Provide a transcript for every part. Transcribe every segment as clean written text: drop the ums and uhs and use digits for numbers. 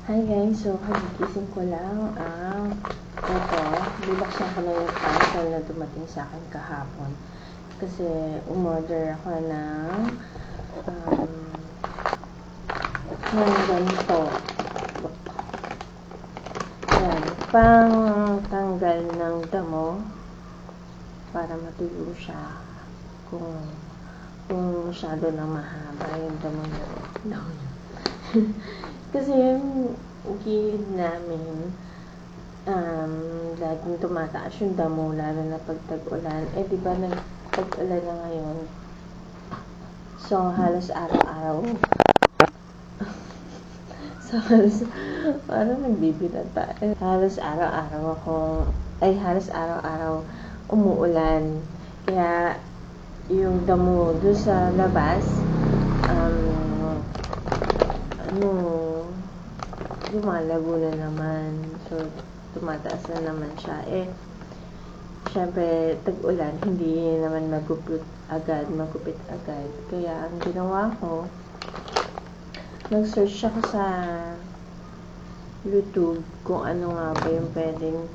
Hi guys, so kagigising ko lang ang bibaksan ko lang yung parcel na dumating sa akin kahapon. Kasi umorder ako ng ganito. Yan, pang tanggal ng damo para matuyo siya kung masyado na mahaba yung damo niya. Kasi yung gilid namin, laging tumataas yung damo, lalo na pag tag-ulan. Di ba nag-tag-ulan na ngayon? So, halos araw-araw. Parang nagbibilat pa. Halos araw-araw umuulan. Kaya, yung damo doon sa labas, lumalago na naman. So, tumataas na naman siya. Syempre, tag-ulan, hindi naman magupit agad. Kaya, ang ginawa ko, nag-search ako sa YouTube kung ano nga ba yung pwedeng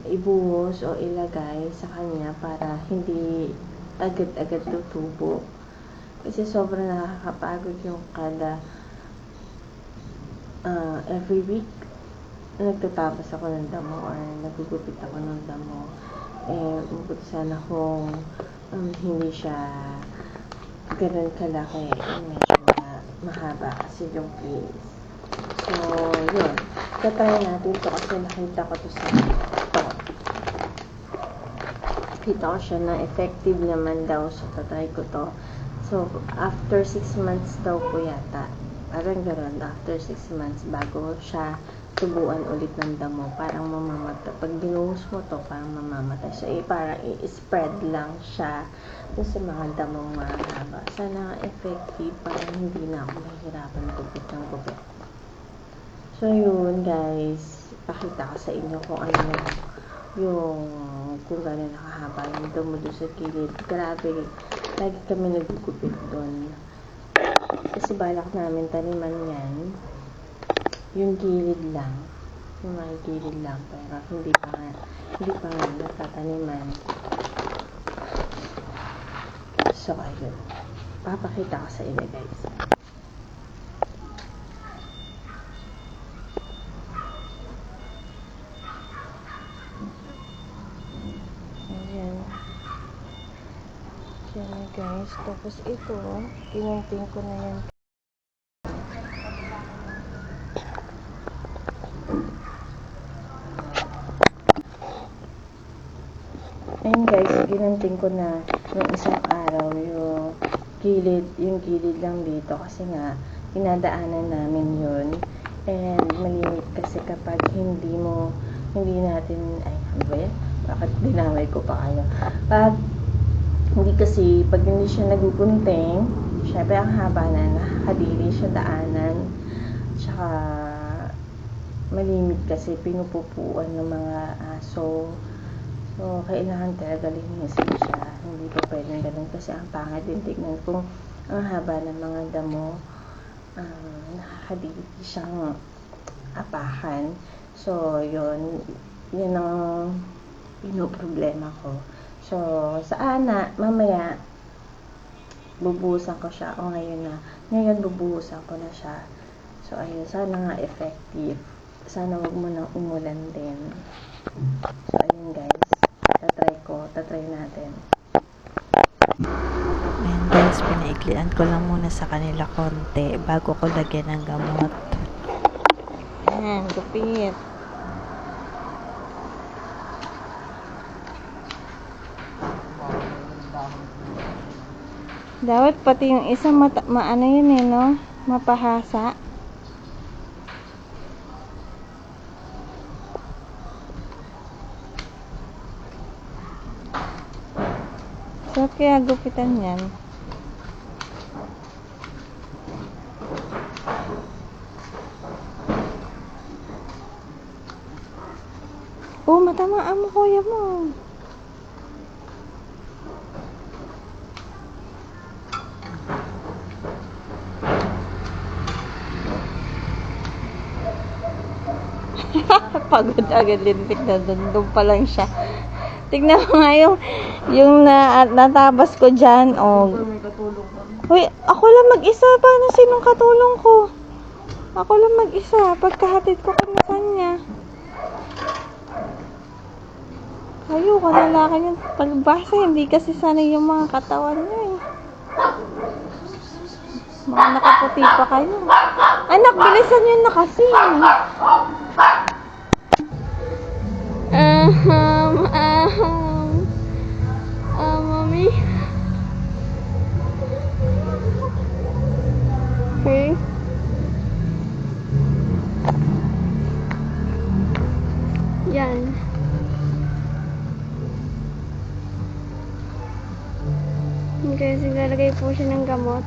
ibuhos o ilagay sa kanya para hindi agad-agad tutubo. Kasi sobrang nakakapagod yung kada every week nagtatapos ako ng damo or nagugupit ako ng damo. Mabuti sana kung hindi siya ganun kalaki. Medyo mahaba kasi yung place. So, yun. Tatry natin to kasi nakita ko to sa TikTok. Kita ko siya na effective naman daw. So, tatry ko to. So, after 6 months daw po yata. Parang gano'n, after 6 months, bago siya tubuan ulit ng damo, parang mamamatay. Pag binuhos mo to, parang mamamatay. So, parang i-spread lang siya sa mga damong mahaba. Sana effective, parang hindi na ako mahirapan gupit ng gupit. So, yun guys, pakita ko sa inyo kung ano kung gano'n nakahaba yung damo doon sa gilid. Grabe, lagi kami nagugupit doon. Kasi balak namin taniman yan, yung gilid lang, yung mga gilid lang, pero hindi pa nga natataniman. So, ayun. Papakita ko sa inyo, guys. Ayan. Ayan, guys. Tapos ito, kinunting ko na yan. Ayun guys, ginunting ko na nung isang araw yung gilid lang dito kasi nga dinadaanan namin yun, and malimit kasi kapag hindi natin, bakit dinamay ko pa kayo, pag hindi siya nagugunting, syempre ang haba na, nakakadiri siya daanan, tsaka malimit kasi pinupupuan ng mga aso. So, kailangan talaga linisin siya. Hindi pa pwedeng ganun kasi ang pangit din tignan kung ang haba ng mga damo, nakakadiri siyang apakan. So, yun ang pinoproblema ko. So, mamaya, bubuhusan ko siya. Ngayon bubuhusan ko na siya. So, ayun, sana nga effective. Sana wag mo nang umulan din. So, ayun guys. Tatry natin. Ayan guys, pinaiklian ko lang muna sa kanila konti bago ko lagyan ng gamot. Ayan, gupit. Dapat pati yung isa maano yun no? Mapahasa. So, kaya gupitan yan. Matamaan mo, kuya mo. Pagod agad lintik na doon pa lang siya. Tignan mo nga yung natabas ko dyan. Oh. Uy, ako lang mag-isa. Paano sinong katulong ko? Ako lang mag-isa. Pagkahatid ko kami sa kanya. Ayoko na laki yung pagbasa. Hindi kasi sanay yung mga katawan niya eh. Mga nakaputi pa kayo. Anak, bilisan nyo na kasi. Mommy. Okay. Yan. Okay, sigalagay po siya ng gamot.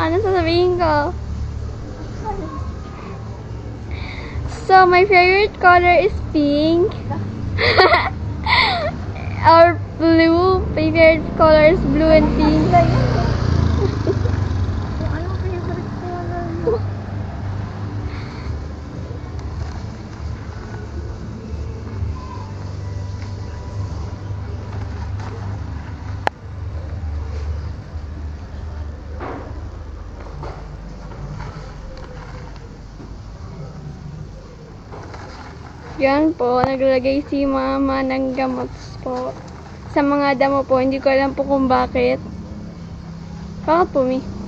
Ano sasabihin ko? So, my favorite color is pink. Or blue. My favorite color is blue and pink. Anong favorite color mo? Yan po, naglalagay si mama ng gamot po. Sa mga damo po, hindi ko alam po kung bakit. Bakit po, Mi?